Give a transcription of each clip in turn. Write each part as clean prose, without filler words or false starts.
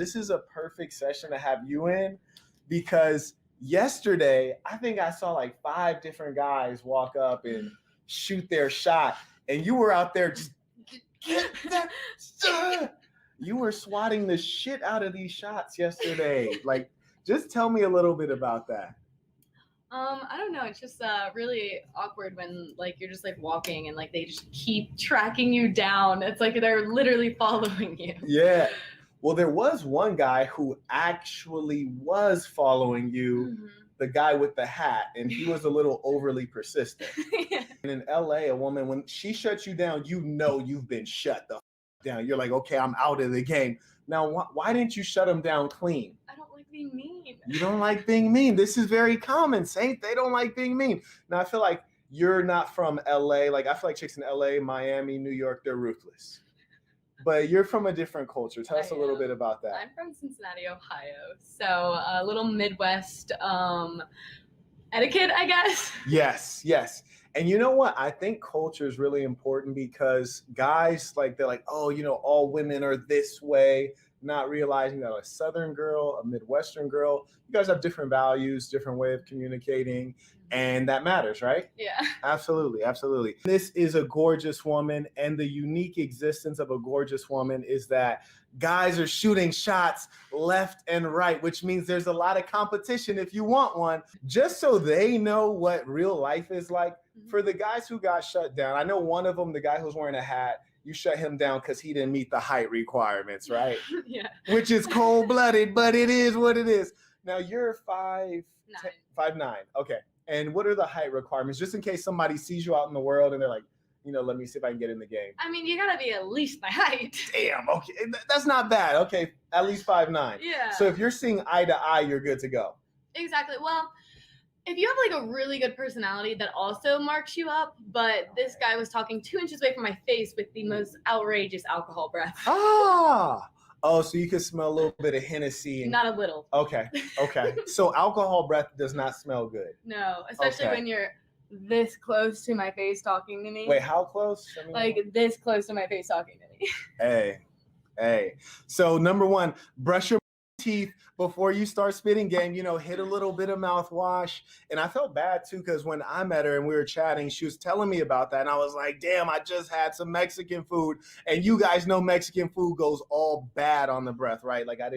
This is a perfect session to have you in because yesterday I think I saw like 5 different guys walk up and shoot their shot, and you were out there just get that. You were swatting the shit out of these shots yesterday. Like, just tell me a little bit about that. I don't know. It's just really awkward when like you're just like walking and like they just keep tracking you down. It's like they're literally following you. Yeah. Well, there was one guy who actually was following you, the guy with the hat, and he was a little overly persistent. Yeah. And in LA, a woman, when she shuts you down, you know you've been shut the down. You're like, okay, I'm out of the game. Now, why didn't you shut them down clean? I don't like being mean. You don't like being mean. This is very common, Saint. They don't like being mean. Now, I feel like you're not from LA. Like, I feel like chicks in LA, Miami, New York, they're ruthless. But you're from a different culture. Tell us a little bit about that. I'm from Cincinnati, Ohio. So a little Midwest etiquette, I guess. Yes. And you know what? I think culture is really important because guys, like, they're like, oh, all women are this way, not realizing that a Southern girl, a Midwestern girl, you guys have different values, different way of communicating, and that matters, right? Yeah. Absolutely. This is a gorgeous woman, and the unique existence of a gorgeous woman is that guys are shooting shots left and right, which means there's a lot of competition if you want one. Just so they know what real life is like, for the guys who got shut down, I know one of them, the guy who's wearing a hat, you shut him down because he didn't meet the height requirements, right? Yeah. Which is cold-blooded, but it is what it is. Now, you're 5'9". Okay. And what are the height requirements? Just in case somebody sees you out in the world and they're like, let me see if I can get in the game. I mean, you gotta be at least my height. Damn, okay. That's not bad. Okay, at least 5'9". Yeah. So if you're seeing eye to eye, you're good to go. Exactly. Well, if you have like a really good personality that also marks you up, but this guy was talking 2 inches away from my face with the most outrageous alcohol breath. Oh, so you can smell a little bit of Hennessy. Not a little. Okay. So alcohol breath does not smell good. No, especially when you're this close to my face talking to me. Wait, how close? Like this close to my face talking to me. Hey. So number one, brush your teeth before you start spitting game. Hit a little bit of mouthwash. And I felt bad too, because when I met her and we were chatting, she was telling me about that, and I was like, damn, I just had some Mexican food, and you guys know Mexican food goes all bad on the breath, right? Like, I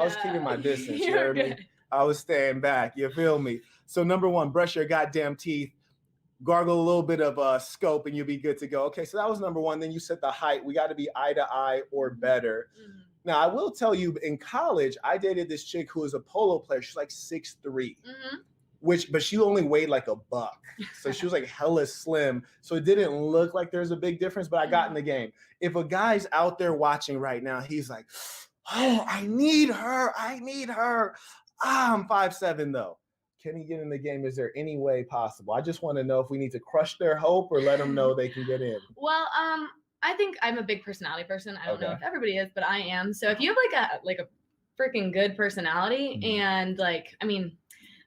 was keeping my distance. You heard me? I was staying back. You feel me? So number one, brush your goddamn teeth. Gargle a little bit of scope and you'll be good to go. Okay, so that was number one. Then you said the height. We got to be eye to eye or better. Now, I will tell you, in college, I dated this chick who was a polo player. She's like 6'3", but she only weighed like $1. So she was like hella slim. So it didn't look like there's a big difference, but I got in the game. If a guy's out there watching right now, he's like, oh, I need her. I'm 5'7" though. Can he get in the game? Is there any way possible? I just want to know if we need to crush their hope or let them know they can get in. Well, I think I'm a big personality person. I don't know if everybody is, but I am. So if you have like a freaking good personality, and like, I mean,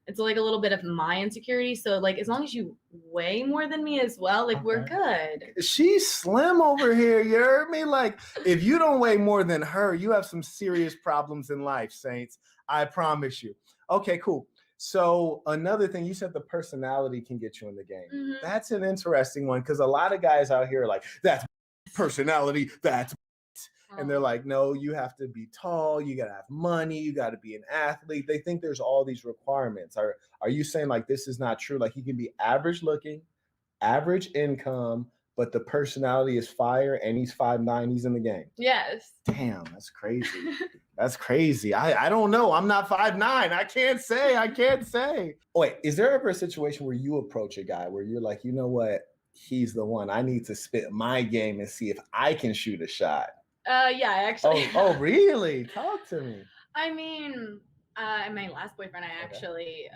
it's like a little bit of my insecurity. So like, as long as you weigh more than me as well, like we're good. She's slim over here. You heard me? Like, if you don't weigh more than her, you have some serious problems in life, Saints. I promise you. Okay, cool. So another thing, you said the personality can get you in the game. That's an interesting one, because a lot of guys out here are like, that's personality, that's and they're like, no, you have to be tall, you gotta have money, you gotta be an athlete. They think there's all these requirements. Are you saying like this is not true? Like, he can be average looking, average income, but the personality is fire, and he's 5'9", he's in the game? Yes. Damn, that's crazy. That's crazy. I don't know. I'm not 5'9". I can't say. Oh, wait, is there ever a situation where you approach a guy where you're like, you know what? He's the one. I need to spit my game and see if I can shoot a shot. Yeah, actually. Oh, really? Talk to me. I mean, my last boyfriend, I actually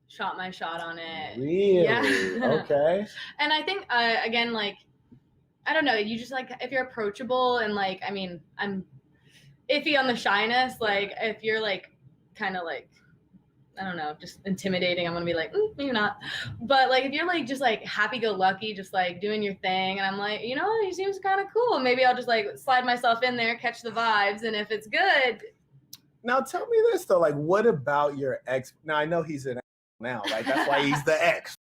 shot my shot on it. Really? Yeah. Okay. And I think, again, like, I don't know, you just like, if you're approachable and like, I mean, I'm iffy on the shyness. Like, if you're like, kind of like I don't know, just intimidating, I'm gonna be like, maybe not. But like if you're like just like happy-go-lucky, just like doing your thing, and I'm like, you know, he seems kind of cool. Maybe I'll just like slide myself in there, catch the vibes, and if it's good. Now tell me this though, like what about your ex? Now I know he's an ex now, like that's why he's the ex.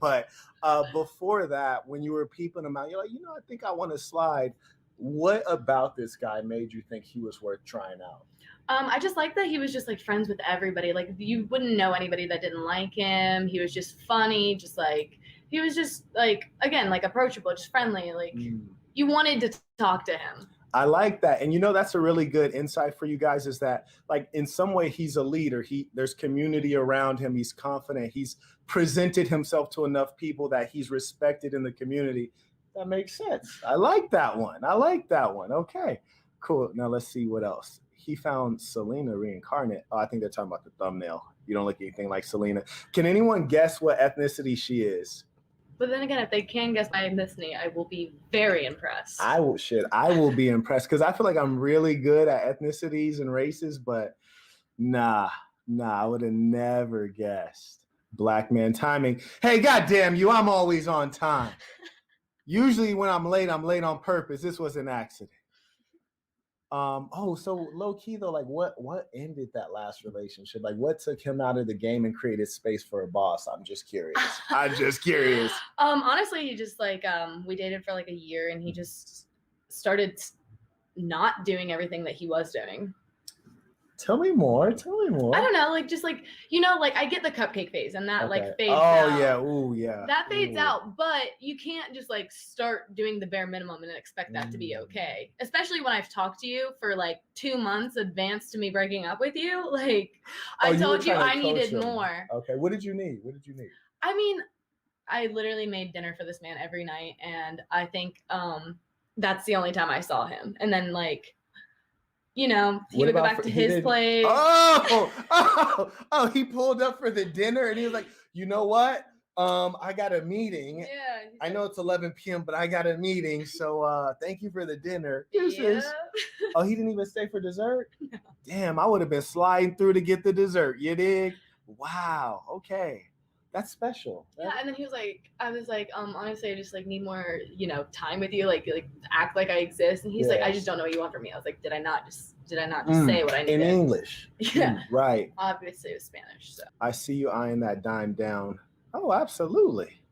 But before that, when you were peeping him out, you're like, you know, I think I want to slide. What about this guy made you think he was worth trying out? I just like that he was just like friends with everybody. Like you wouldn't know anybody that didn't like him. He was just funny, just like he was just like, again, like approachable, just friendly. Like you wanted to talk to him. I like that. And you know, that's a really good insight for you guys, is that like in some way he's a leader. There's community around him. He's confident. He's presented himself to enough people that he's respected in the community. That makes sense. I like that one. Okay, cool. Now let's see what else. He found Selena reincarnate. Oh, I think they're talking about the thumbnail. You don't look anything like Selena. Can anyone guess what ethnicity she is? But then again, if they can guess my ethnicity, I will be very impressed. I will be impressed because I feel like I'm really good at ethnicities and races, but nah, I would have never guessed. Black man timing. Hey, goddamn you, I'm always on time. Usually when I'm late on purpose. This was an accident. So low key though, like what ended that last relationship? Like what took him out of the game and created space for a boss? I'm just curious. Honestly, he just like we dated for like a year and he just started not doing everything that he was doing. Tell me more. I don't know, like just like, you know, like I get the cupcake phase and that like fades out. Oh yeah, ooh yeah. That fades out, but you can't just like start doing the bare minimum and expect that to be okay. Especially when I've talked to you for like 2 months advance to me breaking up with you. Like I told you I needed more. Okay, what did you need? I mean, I literally made dinner for this man every night, and I think that's the only time I saw him. And then like, you know, he would go back to his place. He pulled up for the dinner and he was like, you know what? I got a meeting. Yeah. I know it's 11 p.m., but I got a meeting. So thank you for the dinner. Yeah. Oh, he didn't even stay for dessert? No. Damn, I would have been sliding through to get the dessert. You dig? Wow. Okay. That's special. Yeah, and then he was like, I was like, honestly, I just like need more, you know, time with you, like act like I exist. And he's like, I just don't know what you want from me. I was like, did I not just say what I needed? In English. Yeah. Right. Obviously it was Spanish. So I see you eyeing that dime down. Oh, absolutely.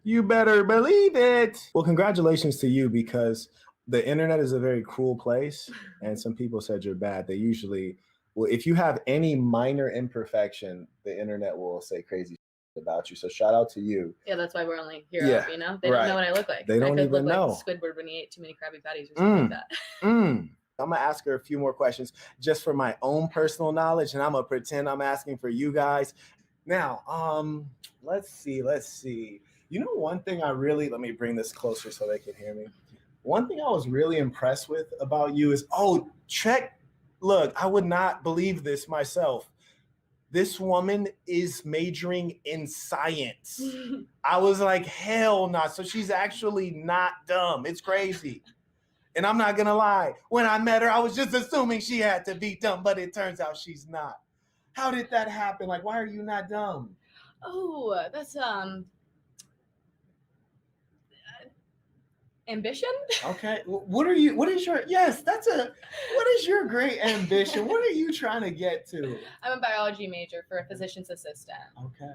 You better believe it. Well, congratulations to you, because the internet is a very cruel place. And some people said you're bad. They usually, well, if you have any minor imperfection, the internet will say crazy about you. So shout out to you. Yeah, that's why we're only here. Yeah, you know, they don't know what I look like. They don't even know. Like Squidward when he ate too many Krabby Patties or something like that. I'm gonna ask her a few more questions just for my own personal knowledge, and I'm gonna pretend I'm asking for you guys. Now, let's see. You know, one thing let me bring this closer so they can hear me. One thing I was really impressed with about you is, look, I would not believe this myself. This woman is majoring in science. I was like, hell no. So she's actually not dumb. It's crazy. And I'm not going to lie. When I met her, I was just assuming she had to be dumb, but it turns out she's not. How did that happen? Like, why are you not dumb? Oh, that's ambition. Okay. What is your great ambition? What are you trying to get to? I'm a biology major for a physician's assistant. Okay.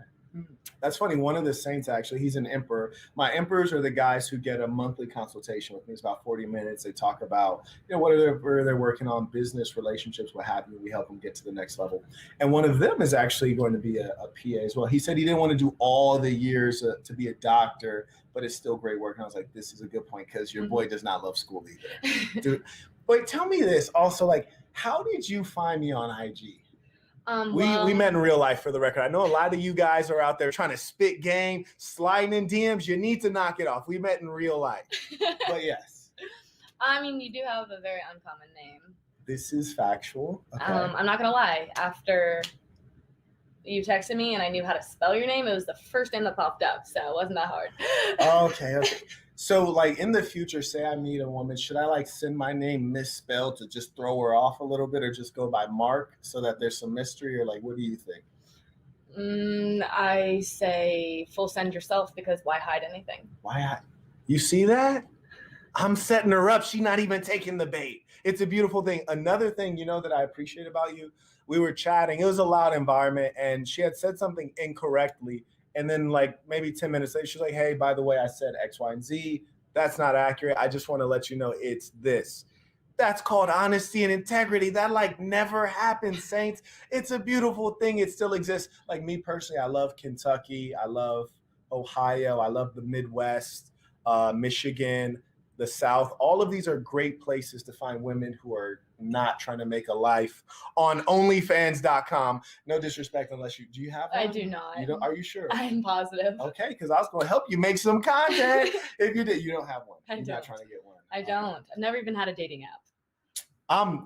That's funny. One of the saints, actually, he's an emperor. My emperors are the guys who get a monthly consultation with me. It's about 40 minutes. They talk about, you know, where they're working on, business, relationships, what have you. We help them get to the next level. And one of them is actually going to be a PA as well. He said he didn't want to do all the years to be a doctor, but it's still great work. And I was like, this is a good point, because your boy does not love school either. Dude, but tell me this also, like, how did you find me on IG? We met in real life, for the record. I know a lot of you guys are out there trying to spit game, sliding in DMs. You need to knock it off. We met in real life. But yes. I mean, you do have a very uncommon name. This is factual. Okay. I'm not going to lie. After you texted me and I knew how to spell your name, it was the first name that popped up. So it wasn't that hard. Okay. So, like, in the future, say I meet a woman, should I, like, send my name misspelled to just throw her off a little bit, or just go by Mark so that there's some mystery, or, like, what do you think? I say full send yourself, because why hide anything? You see that? I'm setting her up. She's not even taking the bait. It's a beautiful thing. Another thing, that I appreciate about you, we were chatting. It was a loud environment, and she had said something incorrectly. And then, like, maybe 10 minutes later, she's like, hey, by the way, I said X, Y, and Z. That's not accurate. I just want to let you know it's this. That's called honesty and integrity. That like never happens, Saints. It's a beautiful thing. It still exists. Like me personally, I love Kentucky. I love Ohio. I love the Midwest, Michigan, the South. All of these are great places to find women who are not trying to make a life on onlyfans.com. No disrespect unless do you have one? I do not. You don't? Are you sure? I'm positive. Okay, because I was going to help you make some content. If you did, you don't have one. You're not trying to get one. I don't. I've never even had a dating app. I'm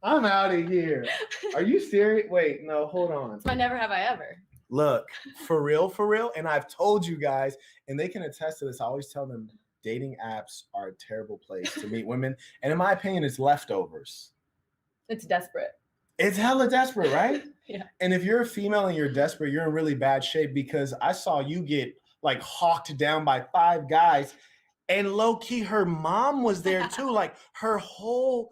out of here. Are you serious? Wait, no, hold on. I never have I ever. Look, for real, and I've told you guys, and they can attest to this. I always tell them dating apps are a terrible place to meet women. And in my opinion, it's leftovers. It's desperate. It's hella desperate, right? Yeah. And if you're a female and you're desperate, you're in really bad shape, because I saw you get like hawked down by 5 guys. And low key, her mom was there too. Like her whole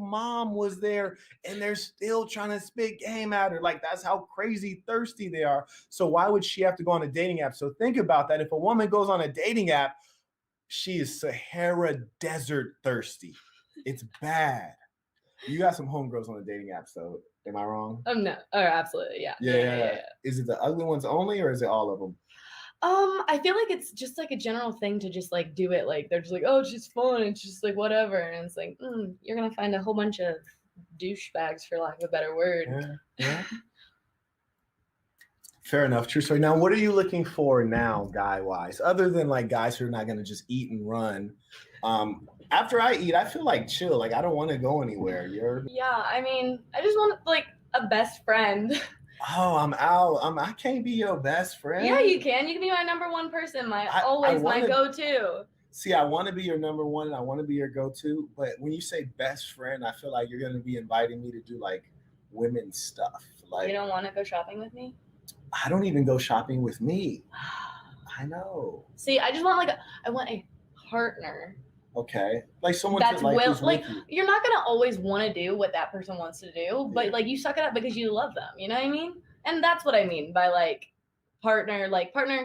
mom was there, and they're still trying to spit game at her. Like that's how crazy thirsty they are. So why would she have to go on a dating app? So think about that. If a woman goes on a dating app, she is Sahara Desert thirsty. It's bad. You got some homegirls on the dating app, so am I wrong? No. Oh, absolutely. Yeah. Yeah. Is it the ugly ones only, or is it all of them? I feel like it's just like a general thing to just like do it. Like they're just like, oh, it's just fun. It's just like whatever. And it's like, you're gonna find a whole bunch of douchebags, for lack of a better word. Yeah. Fair enough. True story. Now, what are you looking for now, guy-wise, other than like guys who are not gonna just eat and run? After I eat, I feel like chill. Like I don't want to go anywhere. Yeah. I mean, I just want like a best friend. Oh, I'm out. I can't be your best friend. Yeah, you can. You can be my number one person. My go-to. See, I want to be your number one, and I want to be your go-to. But when you say best friend, I feel like you're going to be inviting me to do like women's stuff. Like you don't want to go shopping with me? I don't even go shopping with me. I know. See, I just want I want a partner. Okay, like someone that's like you're not gonna always want to do what that person wants to do, but like you suck it up because you love them. You know what I mean? And that's what I mean by like partner in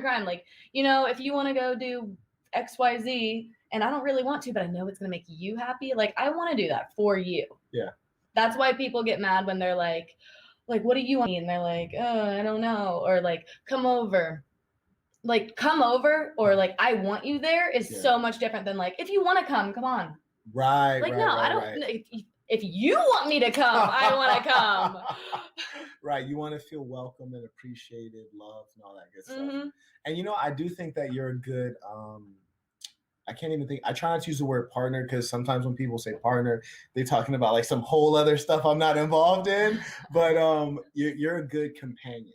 crime. Like, if you want to go do XYZ and I don't really want to, but I know it's gonna make you happy. Like I want to do that for you. Yeah. That's why people get mad when they're like, what do you want? And they're like, oh, I don't know, or like, come over. Like come over, or like I want you there is so much different than like if you want to come on. Right. Like right, no, right, I don't. Right. If you want me to come, I want to come. Right. You want to feel welcome and appreciated, loved, and all that good stuff. And I do think that you're a good. I can't even think. I try not to use the word partner because sometimes when people say partner, they're talking about like some whole other stuff I'm not involved in. But you're a good companion.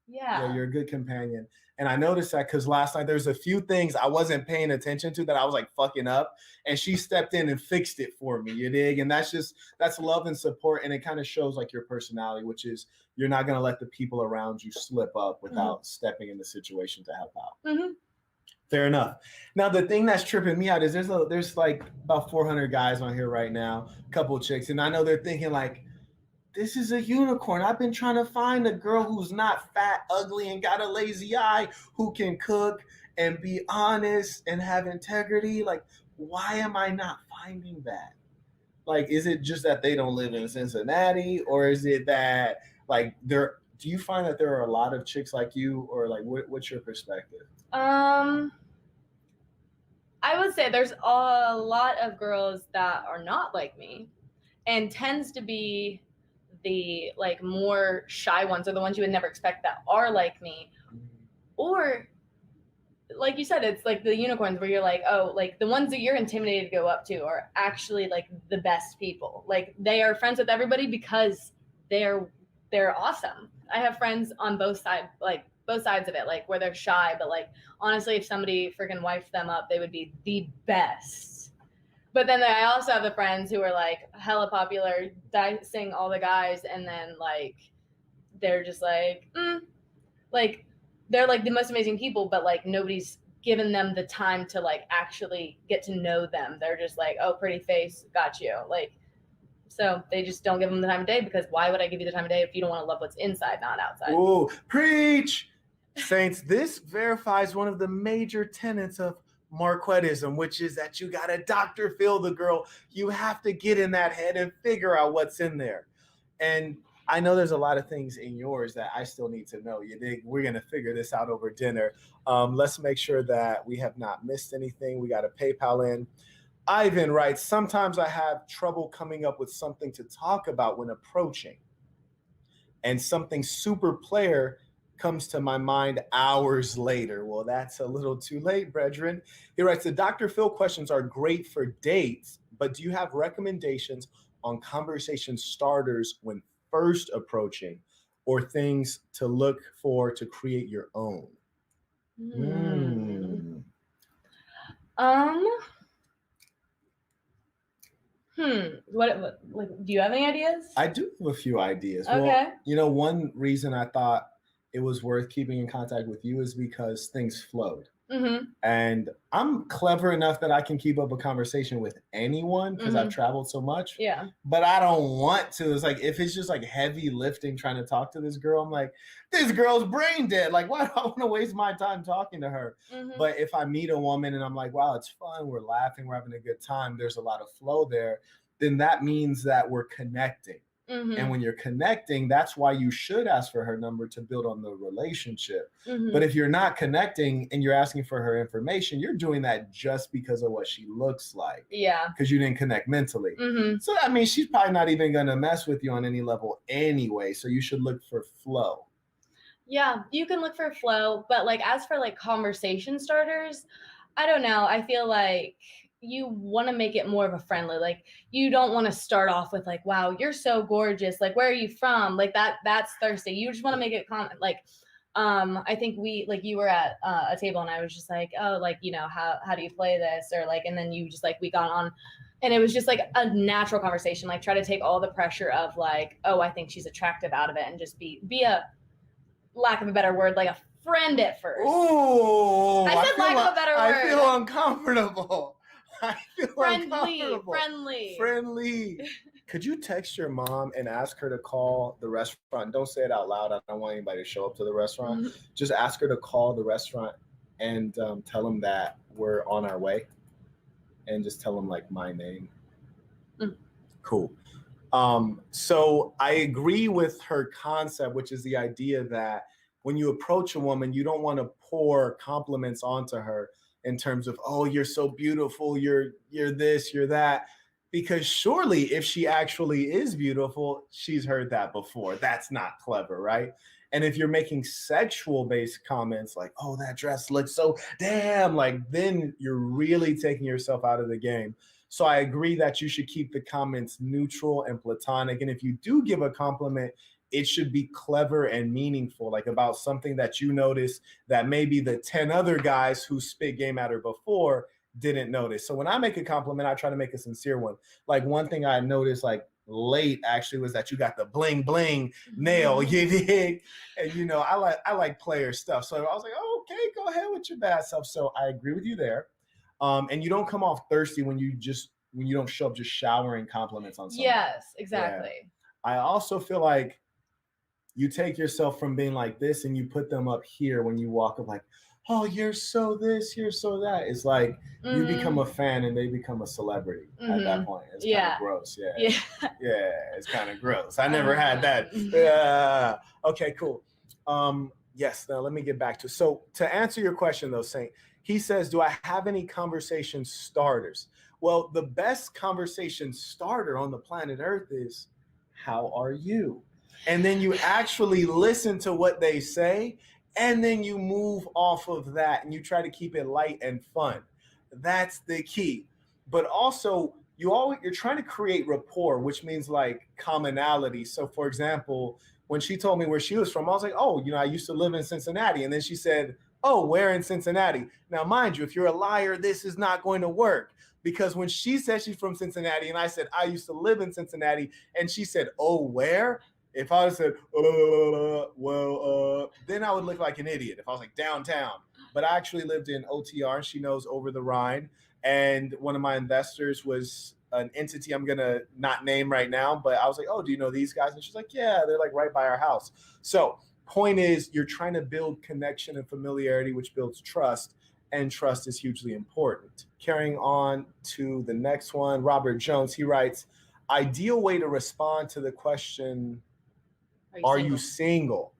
Yeah, you're a good companion. And I noticed that because last night there's a few things I wasn't paying attention to that I was like fucking up, and she stepped in and fixed it for me. You dig? And that's love and support, and it kind of shows like your personality, which is you're not gonna let the people around you slip up without stepping in the situation to help out. Fair enough. Now the thing that's tripping me out is there's like about 400 guys on here right now, a couple of chicks, and I know they're thinking like, this is a unicorn. I've been trying to find a girl who's not fat, ugly, and got a lazy eye, who can cook and be honest and have integrity. Like, why am I not finding that? Like, is it just that they don't live in Cincinnati, or is it that like do you find that there are a lot of chicks like you, or like what's your perspective? I would say there's a lot of girls that are not like me, and tends to be the like more shy ones, or the ones you would never expect that are like me. Or like you said, it's like the unicorns where you're like, oh, like the ones that you're intimidated to go up to are actually like the best people. Like they are friends with everybody because they're awesome. I have friends on both sides of it, like where they're shy, but like honestly, if somebody freaking wifed them up, they would be the best. But then I also have the friends who are like hella popular, dicing all the guys, and then like they're just like, like they're like the most amazing people, but like nobody's given them the time to like actually get to know them. They're just like, oh, pretty face, got you. Like, so they just don't give them the time of day, because why would I give you the time of day if you don't want to love what's inside, not outside? Ooh, preach! Saints, this verifies one of the major tenets of Marquettism, which is that you got to Dr. Phil the girl. You have to get in that head and figure out what's in there. And I know there's a lot of things in yours that I still need to know. You dig? We're going to figure this out over dinner. Let's make sure that we have not missed anything. We got a PayPal in. Ivan writes, sometimes I have trouble coming up with something to talk about when approaching. And something super player comes to my mind hours later. Well, that's a little too late, brethren. He writes, the Dr. Phil questions are great for dates, but do you have recommendations on conversation starters when first approaching, or things to look for to create your own? What like, do you have any ideas? I do have a few ideas. Okay. Well, you know, one reason I thought it was worth keeping in contact with you is because things flowed. And I'm clever enough that I can keep up a conversation with anyone because I've traveled so much. Yeah. But I don't want to. It's like, if it's just like heavy lifting trying to talk to this girl, I'm like, this girl's brain dead. Like, why do I want to waste my time talking to her? But if I meet a woman and I'm like, wow, it's fun, we're laughing, we're having a good time, there's a lot of flow there, then that means that we're connecting. And when you're connecting, that's why you should ask for her number, to build on the relationship. But if you're not connecting and you're asking for her information, you're doing that just because of what she looks like. Yeah. Because you didn't connect mentally. So, I mean, she's probably not even going to mess with you on any level anyway. So you should look for flow. Yeah, you can look for flow. But like, as for like conversation starters, I don't know. I feel like you want to make it more of a friendly, like, you don't want to start off with like, wow, you're so gorgeous, like, where are you from, like that's thirsty. You just want to make it like, I think you were at a table and I was just like, oh, like, you know, how do you play this, or like, and then you just like, we got on and it was just like a natural conversation, like try to take all the pressure of like, oh, I think she's attractive out of it, and just be a, lack of a better word, like a friend at first. Ooh, I said lack of a better word. I feel uncomfortable. Friendly. Could you text your mom and ask her to call the restaurant? Don't say it out loud. I don't want anybody to show up to the restaurant. Just ask her to call the restaurant and tell them that we're on our way, and just tell them like my name. Cool. So I agree with her concept, which is the idea that when you approach a woman, you don't want to pour compliments onto her in terms of, oh, you're so beautiful, you're this, you're that. Because surely if she actually is beautiful, she's heard that before. That's not clever, right? And if you're making sexual-based comments like, oh, that dress looks so damn, like, then you're really taking yourself out of the game. So I agree that you should keep the comments neutral and platonic. And if you do give a compliment, it should be clever and meaningful, like about something that you notice that maybe the 10 other guys who spit game at her before didn't notice. So when I make a compliment, I try to make a sincere one. Like, one thing I noticed like late actually was that you got the bling bling nail, you dig? And you know, I like player stuff. So I was like, oh, okay, go ahead with your bad self. So I agree with you there. And you don't come off thirsty when you don't show up just showering compliments on someone. Yes, exactly. Yeah. I also feel like you take yourself from being like this and you put them up here when you walk up, like, oh, you're so this, you're so that. It's like you become a fan and they become a celebrity at that point. It's kind of gross. Yeah, it's kind of gross. I never had that. Okay, cool. Yes, now let me get back to it. So to answer your question though, Saint, he says, do I have any conversation starters? Well, the best conversation starter on the planet Earth is, how are you? And then you actually listen to what they say, and then you move off of that and you try to keep it light and fun. That's the key. But also, you're trying to create rapport, which means like commonality. So for example, when she told me where she was from, I was like, oh, you know, I used to live in Cincinnati. And then she said, oh, where in Cincinnati? Now, mind you, if you're a liar, this is not going to work. Because when she said she's from Cincinnati and I said, I used to live in Cincinnati, and she said, oh, where? If I said, then I would look like an idiot if I was like downtown. But I actually lived in OTR, and she knows over the Rhine. And one of my investors was an entity I'm going to not name right now, but I was like, oh, do you know these guys? And she's like, yeah, they're like right by our house. So point is, you're trying to build connection and familiarity, which builds trust, and trust is hugely important. Carrying on to the next one, Robert Jones, he writes, ideal way to respond to the question, are you single?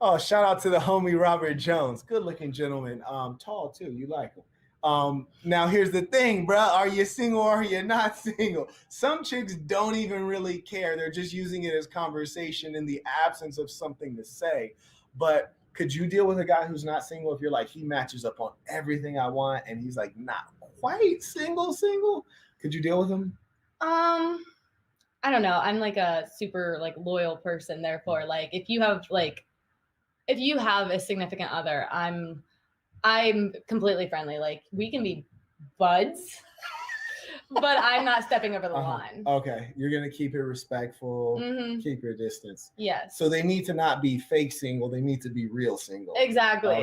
Oh, shout out to the homie Robert Jones. Good looking gentleman. Tall too. You like him. Now here's the thing, bro. Are you single or are you not single? Some chicks don't even really care. They're just using it as conversation in the absence of something to say. But could you deal with a guy who's not single if you're like, he matches up on everything I want and he's like not quite single? Could you deal with him? I don't know. I'm like a super like loyal person. Therefore, like if you have a significant other, I'm completely friendly. Like we can be buds, but I'm not stepping over the line. Okay. You're going to keep it respectful, keep your distance. Yes. So they need to not be fake single. They need to be real single. Exactly.